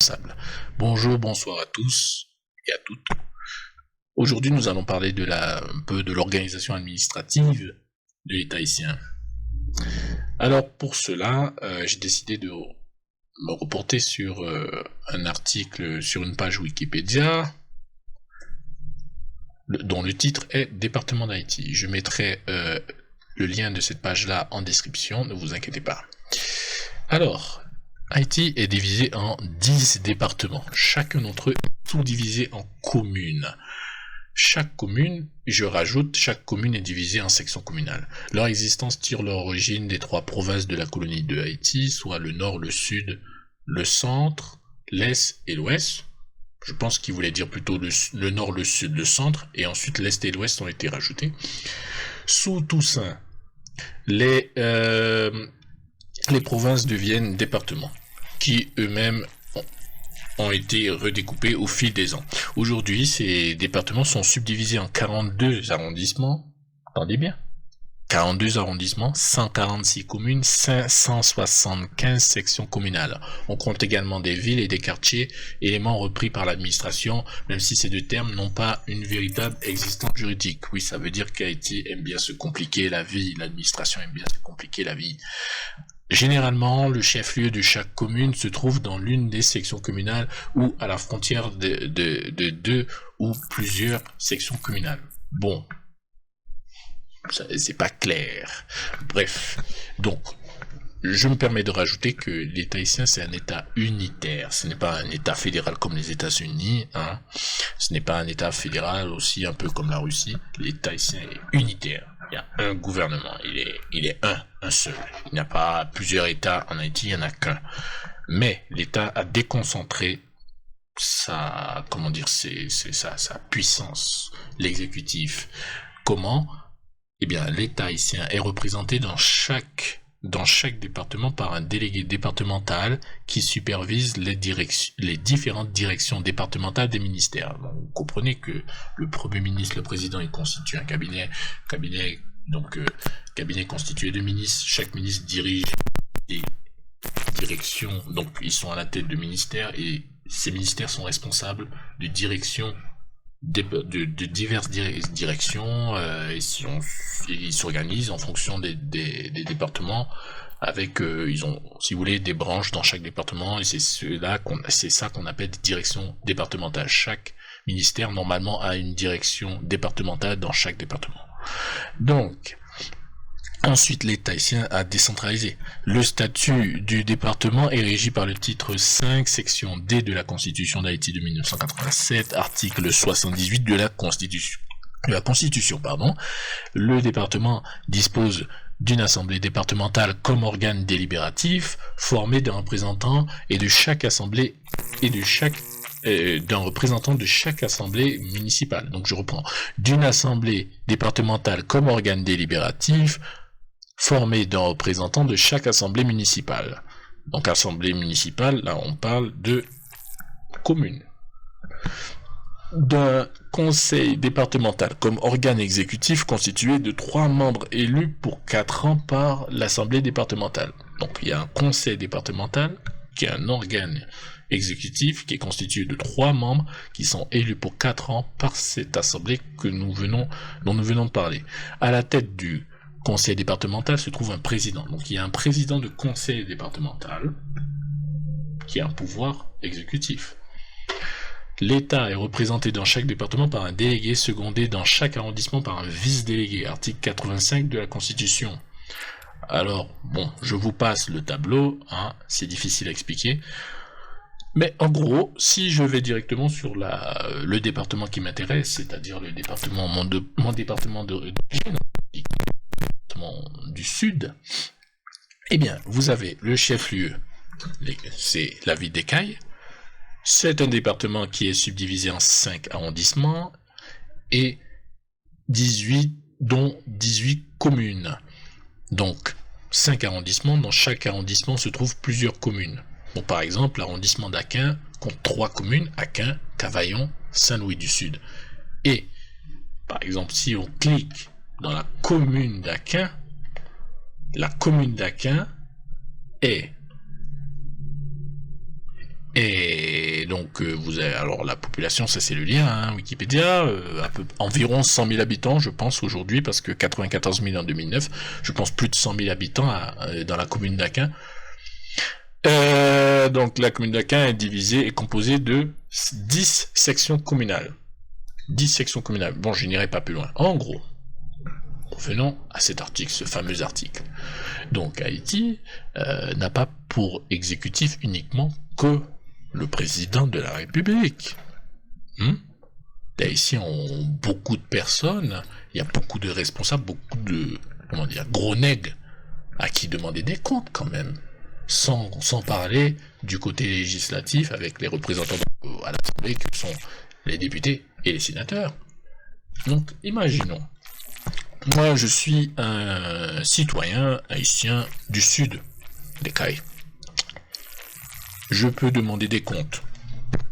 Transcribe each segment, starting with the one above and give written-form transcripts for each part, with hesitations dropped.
Sable. Bonjour, bonsoir à tous et à toutes. Aujourd'hui, nous allons parler un peu de l'organisation administrative de l'État haïtien. Alors, pour cela, j'ai décidé de me reporter sur un article sur une page Wikipédia dont le titre est Département d'Haïti. Je mettrai le lien de cette page-là en description, ne vous inquiétez pas. Alors, Haïti est divisé en 10 départements. Chacun d'entre eux est sous-divisé en communes. Chaque commune est divisée en sections communales. Leur existence tire leur origine des 3 provinces de la colonie de Haïti, soit le nord, le sud, le centre, l'est et l'ouest. Je pense qu'il voulait dire plutôt le nord, le sud, le centre, et ensuite l'est et l'ouest ont été rajoutés. Sous Toussaint, les provinces deviennent départements, qui eux-mêmes ont été redécoupés au fil des ans. Aujourd'hui, ces départements sont subdivisés en 42 arrondissements. Attendez bien. 42 arrondissements, 146 communes, 575 sections communales. On compte également des villes et des quartiers, éléments repris par l'administration, même si ces deux termes n'ont pas une véritable existence juridique. Oui, ça veut dire qu'Haïti aime bien se compliquer la vie, l'administration aime bien se compliquer la vie. Généralement, le chef-lieu de chaque commune se trouve dans l'une des sections communales ou à la frontière de deux ou plusieurs sections communales. Bon, c'est pas clair. Bref, donc, je me permets de rajouter que l'État haïtien, c'est un État unitaire. Ce n'est pas un État fédéral comme les États-Unis, hein. Ce n'est pas un État fédéral aussi un peu comme la Russie. L'État haïtien est unitaire. Il y a un gouvernement. Il est un seul. Il n'y a pas plusieurs États en Haïti, il n'y en a qu'un. Mais l'État a déconcentré sa puissance, l'exécutif. Comment? Eh bien, l'État haïtien est représenté dans chaque département par un délégué départemental qui supervise les différentes directions départementales des ministères. Donc, vous comprenez que le Premier ministre, le président, il constitue un cabinet constitué de ministres. Chaque ministre dirige des directions, donc ils sont à la tête de ministères et ces ministères sont responsables de direction de diverses directions, ils s'organisent en fonction des départements avec ils ont, si vous voulez, des branches dans chaque département et c'est ça qu'on appelle des directions départementales. Chaque ministère normalement a une direction départementale dans chaque département. Donc ensuite, l'État haïtien a décentralisé. Le statut du département est régi par le titre 5, section D de la Constitution d'Haïti de 1987, article 78 de la Constitution. Le département dispose d'une assemblée départementale comme organe délibératif, formé d'un représentant et de chaque assemblée d'un représentant de chaque assemblée municipale. Donc je reprends. D'une assemblée départementale comme organe délibératif, formé d'un représentant de chaque assemblée municipale. Donc assemblée municipale, là on parle de commune. D'un conseil départemental comme organe exécutif constitué de 3 membres élus pour 4 ans par l'assemblée départementale. Donc il y a un conseil départemental qui est un organe exécutif qui est constitué de 3 membres qui sont élus pour 4 ans par cette assemblée dont nous venons de parler. À la tête du conseil départemental se trouve un président. Donc il y a un président de conseil départemental qui a un pouvoir exécutif. L'État est représenté dans chaque département par un délégué, secondé dans chaque arrondissement par un vice-délégué, article 85 de la Constitution. Alors, bon, je vous passe le tableau, hein, c'est difficile à expliquer. Mais en gros, si je vais directement sur le département qui m'intéresse, c'est-à-dire le département, mon département d'origine, du sud, eh bien, vous avez le chef-lieu, c'est la ville d'Écailles. C'est un département qui est subdivisé en 5 arrondissements et 18 communes. Donc, 5 arrondissements, dans chaque arrondissement se trouvent plusieurs communes. Donc, par exemple, l'arrondissement d'Aquin compte 3 communes, Aquin, Cavaillon, Saint-Louis du Sud. Et, par exemple, si on clique dans la commune d'Aquin est Et donc vous avez alors la population, ça c'est le lien, hein, Wikipédia, environ 100 000 habitants, je pense aujourd'hui, parce que 94 000 en 2009, je pense plus de 100 000 habitants dans la commune d'Aquin. Donc la commune d'Aquin est composée de 10 sections communales. 10 sections communales. Bon, je n'irai pas plus loin. En gros, revenons à cet article, ce fameux article. Donc Haïti n'a pas pour exécutif uniquement que le président de la République. Les Haïtiens ont beaucoup de personnes, il y a beaucoup de responsables, beaucoup de, gros nègres à qui demander des comptes quand même. Sans parler du côté législatif avec les représentants à l'Assemblée que sont les députés et les sénateurs. Donc imaginons, moi je suis un citoyen haïtien du sud des Caraïbes. Je peux demander des comptes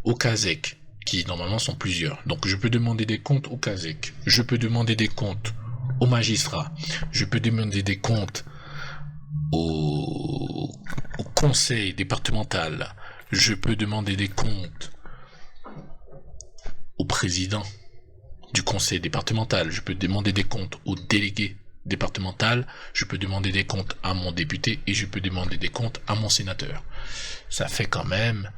au CASEC, qui normalement sont plusieurs. Donc je peux demander des comptes au CASEC. Je peux demander des comptes aux magistrats. Je peux demander des comptes au conseil départemental. Je peux demander des comptes au président du conseil départemental. Je peux demander des comptes au délégué départemental. Je peux demander des comptes à mon député et je peux demander des comptes à mon sénateur. Ça fait quand même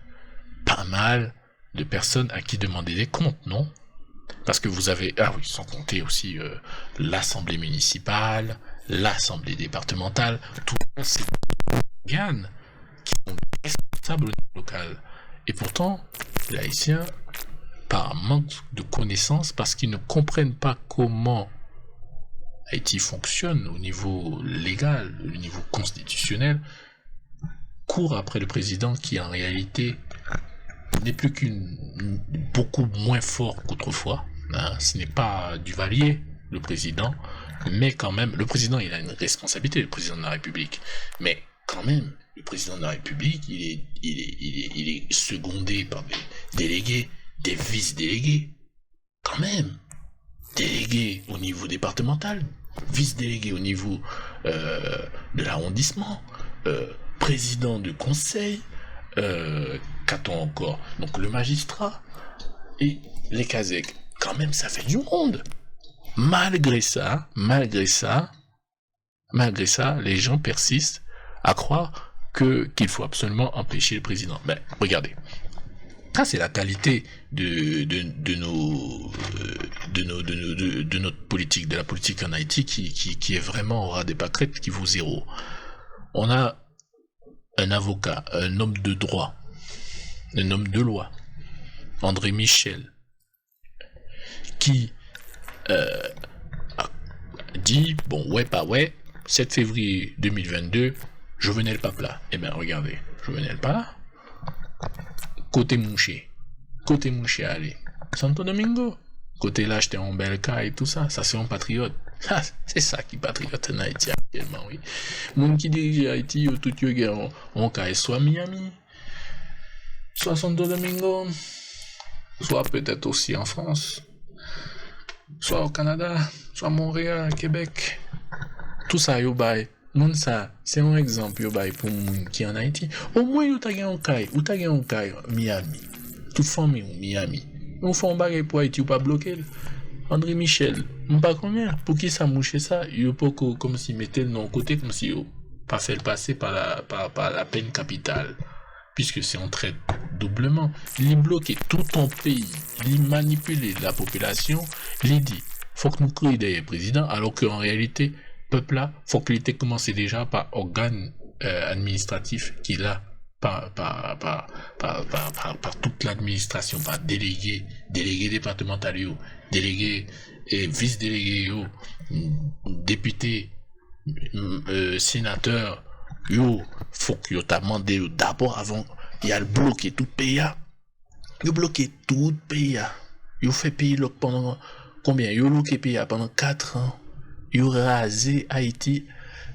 pas mal de personnes à qui demander des comptes, non? Parce que vous avez, sans compter aussi l'assemblée municipale, l'assemblée départementale, tout ça, c'est des organes qui sont responsables au niveau local. Et pourtant, les Haïtiens, par manque de connaissances, parce qu'ils ne comprennent pas comment Haïti fonctionne au niveau légal, au niveau constitutionnel, court après le président qui en réalité n'est plus beaucoup moins fort qu'autrefois. Hein. Ce n'est pas Duvalier, le président, mais quand même, le président il a une responsabilité, le président de la République. Mais quand même, le président de la République, il est secondé par des délégués, des vice-délégués. Quand même, délégué au niveau départemental, vice-délégué au niveau de l'arrondissement, président du conseil, qu'a-t-on encore? Donc le magistrat et les CASEC. Quand même, ça fait du monde. Malgré ça, les gens persistent à croire qu'il faut absolument empêcher le président. Ben, regardez. Ça, c'est la qualité de notre politique, de la politique en Haïti qui est vraiment au ras des pâquerettes, qui vaut zéro. On a un avocat, un homme de droit, un homme de loi, André Michel, qui dit, bon, ouais, pas ouais, 7 février 2022, Jovenel Papla. Eh bien, regardez, Jovenel Papla, côté mouché, allez, Santo Domingo, côté là, j'étais en bel cas et tout ça, ça c'est un patriote. Ah, c'est ça qui est patriote en Haïti actuellement, oui. Moun qui dirige Haïti, tout yo on cas soit Miami, soit Santo Domingo, soit peut-être aussi en France, soit au Canada, soit Montréal, Québec. Tout ça yo bay. Moun ça, c'est un exemple yo bay pour moun qui en Haïti. Au moins yo ta gen un kay Miami. Toute famille ou Miami. On fait un bagay pour Haïti ou pas bloquer. André Michel, pas combien pour qui ça mouche ça, yo pas comme si mettait le nom côté comme si yo pas fait le passer par la peine capitale. Puisque c'est en traite doublement, il bloquer tout ton pays, il manipuler la population, il dit faut que nous créions des présidents alors qu'en réalité peuple là faut qu'il ait commencé déjà par organe administratif qu'il a par toute l'administration, par délégué départemental, délégué et vice-délégué, député, sénateur, faut que yo t'a demandé d'abord avant, il y a le bloqué tout pays, yo bloqué tout pays, yo fait pays pendant combien, yo bloqué pays pendant 4 ans, yo rasé Haïti,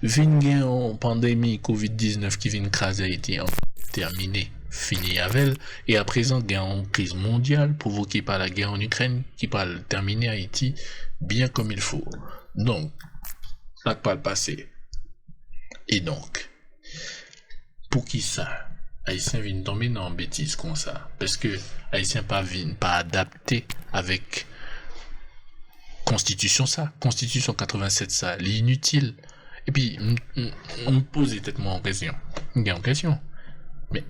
vin gen en pandémie Covid-19 qui vient craser Haïti, terminé, fini avec, et à présent il y a une crise mondiale provoquée par la guerre en Ukraine qui va terminer Haïti bien comme il faut. Donc, ça pas le passé. Et donc, pour qui ça? Haïtien vient tomber dans une bêtise comme ça. Parce que Haïtien pas adapté avec Constitution ça. Constitution 87 ça. L'inutile. Et puis, on me pose peut-être moi en question. Mais,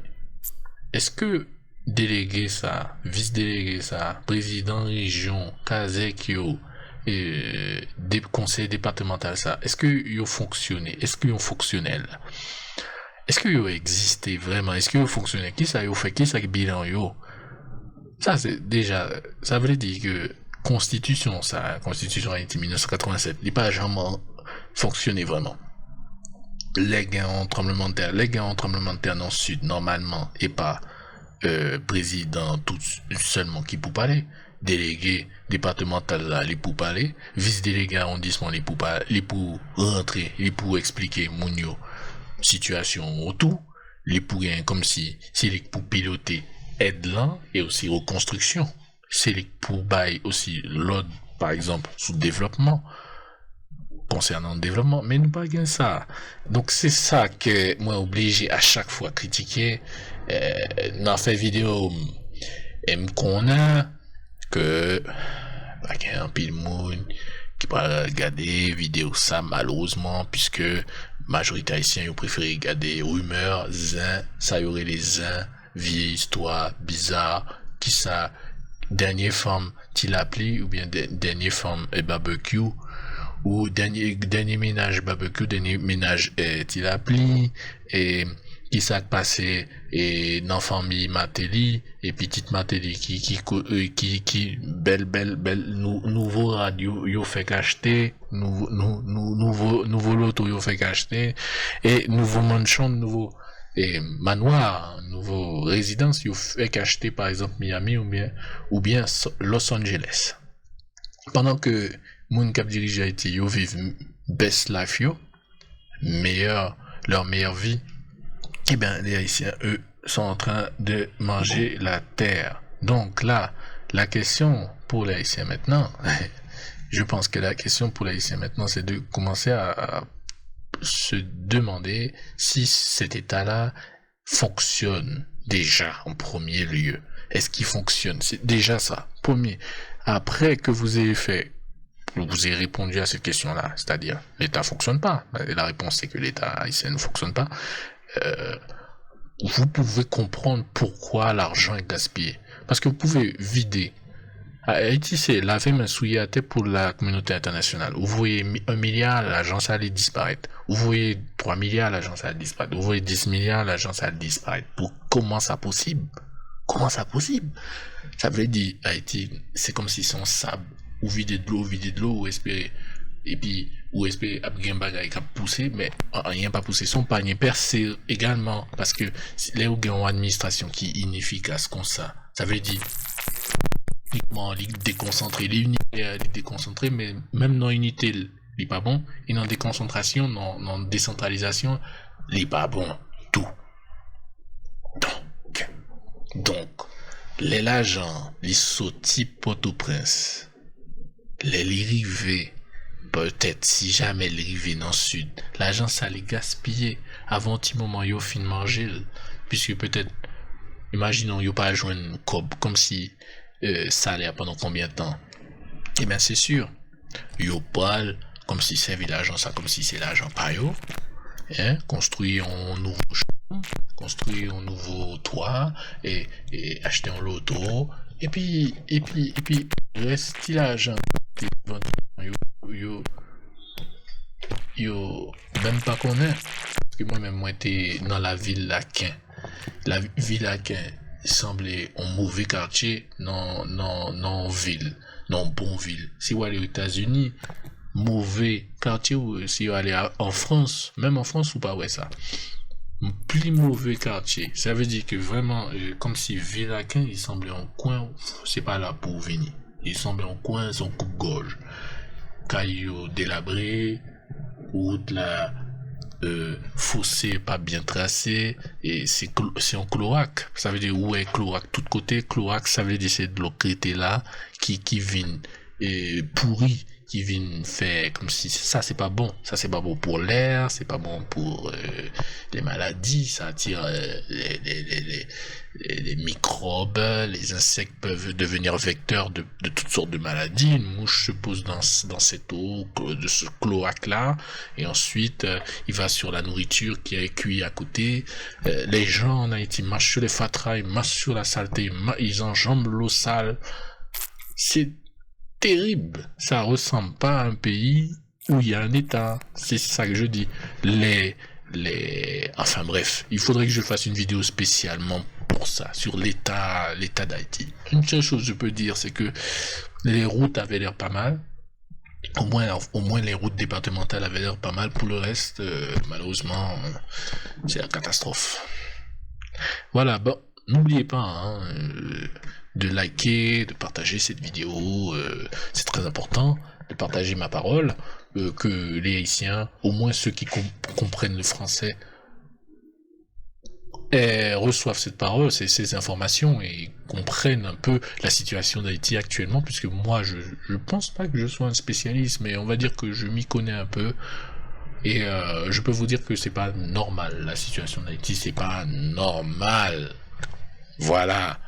est-ce que délégué ça, vice-délégué ça, président région, Kazek yo, des conseils départemental ça, est-ce que yo fonctionné? Est-ce que yo fonctionnel? Est-ce que yo existé vraiment? Est-ce que yo fonctionnel? Qui ça yo fait? Qui ça bilan yo? Ça c'est déjà, ça veut dire que Constitution Haïti 1987, il pas jamais fonctionné vraiment. Les gains en tremblement de terre dans le sud, normalement, et pas président tout seulement qui peut parler, délégué départemental là, les pour parler, vice-délégué arrondissement les pour rentrer, les pour expliquer mounio situation autour, les pour rien comme si c'est les pour piloter aide là et aussi reconstruction, c'est les pour bailler aussi l'ordre par exemple sous développement concernant le développement, mais nous pas gain ça. Donc c'est ça que moi obligé à chaque fois critiquer dans fait vidéo m qu'on a que bah, y a un pile monde qui va regarder vidéo ça malheureusement puisque majorité haïtien ils préfèrent regarder rumeurs zin ça y aurait les zin vieille histoire bizarre qui ça dernière femme t'il appelé ou bien dernière femme et barbecue ou dernier ménage barbecue, dernier ménage t'il appelé et qui s'est passé et dans famille Matéli et petite Matéli qui belle nouveau radio yo fait acheter nouveau loto yo fait acheter et nouveau mansion nouveau et manoir nouveau résidence yo fait acheter par exemple Miami ou bien Los Angeles pendant que moun k'ap dirige Haïti yo vive best life yo leur meilleure vie. Eh bien, les Haïtiens, eux, sont en train de manger la terre. Donc là, la question pour les Haïtiens maintenant, je pense que la question pour les Haïtiens maintenant, c'est de commencer à se demander si cet état-là fonctionne déjà en premier lieu. Est-ce qu'il fonctionne? C'est déjà ça. Premier. Après que vous ayez répondu à cette question-là, c'est-à-dire l'État fonctionne pas. La réponse c'est que l'État haïtien ne fonctionne pas. Vous pouvez comprendre pourquoi l'argent est gaspillé. Parce que vous pouvez vider. Haïti, c'est laver main souillée à tête pour la communauté internationale. Vous voyez 1 milliard, l'agence allait disparaître. Vous voyez 3 milliards, l'agence allait disparaître. Vous voyez 10 milliards, l'agence allait disparaître. Comment ça possible? Ça veut dire, Haïti, c'est comme si son sable, ou vider de l'eau, ou espérer. Et puis, ou espérer après un bagage qui a poussé, mais rien pas poussé, son panier percé également, parce que les ou une administration qui est inefficace comme ça veut dire uniquement déconcentré, les unités déconcentrées, mais même dans l'unité, il n'est pas bon, et dans déconcentration, dans décentralisation, il n'est pas bon, tout. Donc, les l'agent, les sautis Port-au-Prince, les rivés, peut-être si jamais les rivés dans le sud, l'agent ça les gaspiller avant petit moment yo fin manger, puisque peut-être, imaginons yo pas joindre cob comme si salaire pendant combien de temps? Eh bien c'est sûr, yo parle comme si c'est l'agent ça, comme si c'est l'agent pas yo, construire un nouveau champ, construire un nouveau toit et acheter un loto et puis reste l'argent yo même pas connaître parce que moi était dans la ville Laquin. La ville Laquin semblait un mauvais quartier non ville, non bon ville. Si vous allez aux États-Unis, mauvais quartier, ou si vous allez en France, même en France ou pas ouais ça. Plus mauvais quartier. Ça veut dire que vraiment comme si Villaquin il semblait un coin, c'est pas là pour venir. Il semblait un coin, son coupe-gorge. Caillou délabré, route là fossé pas bien tracé et c'est en cloaque. Ça veut dire où est cloaque tout côté. Cloaque ça veut dire c'est de l'eau qui était là qui vient pourri qui viennent faire comme si ça c'est pas bon, ça c'est pas bon pour l'air, c'est pas bon pour les maladies, ça attire les microbes, les insectes peuvent devenir vecteurs de toutes sortes de maladies. Une mouche se pose dans cette eau, de ce cloaque-là, et ensuite il va sur la nourriture qui est cuite à côté. Les gens en Haïti marchent sur les fatras, ils marchent sur la saleté, ils enjambent l'eau sale. C'est terrible. Ça ressemble pas à un pays où il y a un État. C'est ça que je dis. Enfin bref, il faudrait que je fasse une vidéo spécialement pour ça, sur l'état d'Haïti. Une seule chose que je peux dire, c'est que les routes avaient l'air pas mal. Au moins les routes départementales avaient l'air pas mal. Pour le reste, malheureusement, c'est la catastrophe. Voilà, bon, n'oubliez pas, hein, de liker, de partager cette vidéo, c'est très important, de partager ma parole, que les Haïtiens, au moins ceux qui comprennent le français, reçoivent cette parole, ces informations et comprennent un peu la situation d'Haïti actuellement, puisque moi je pense pas que je sois un spécialiste, mais on va dire que je m'y connais un peu. Et je peux vous dire que c'est pas normal, la situation d'Haïti, c'est pas normal. Voilà.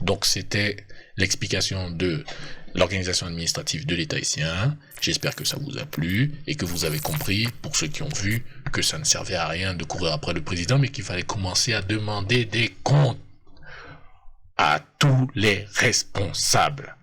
Donc c'était l'explication de l'organisation administrative de l'État haïtien. J'espère que ça vous a plu et que vous avez compris, pour ceux qui ont vu, que ça ne servait à rien de courir après le président, mais qu'il fallait commencer à demander des comptes à tous les responsables.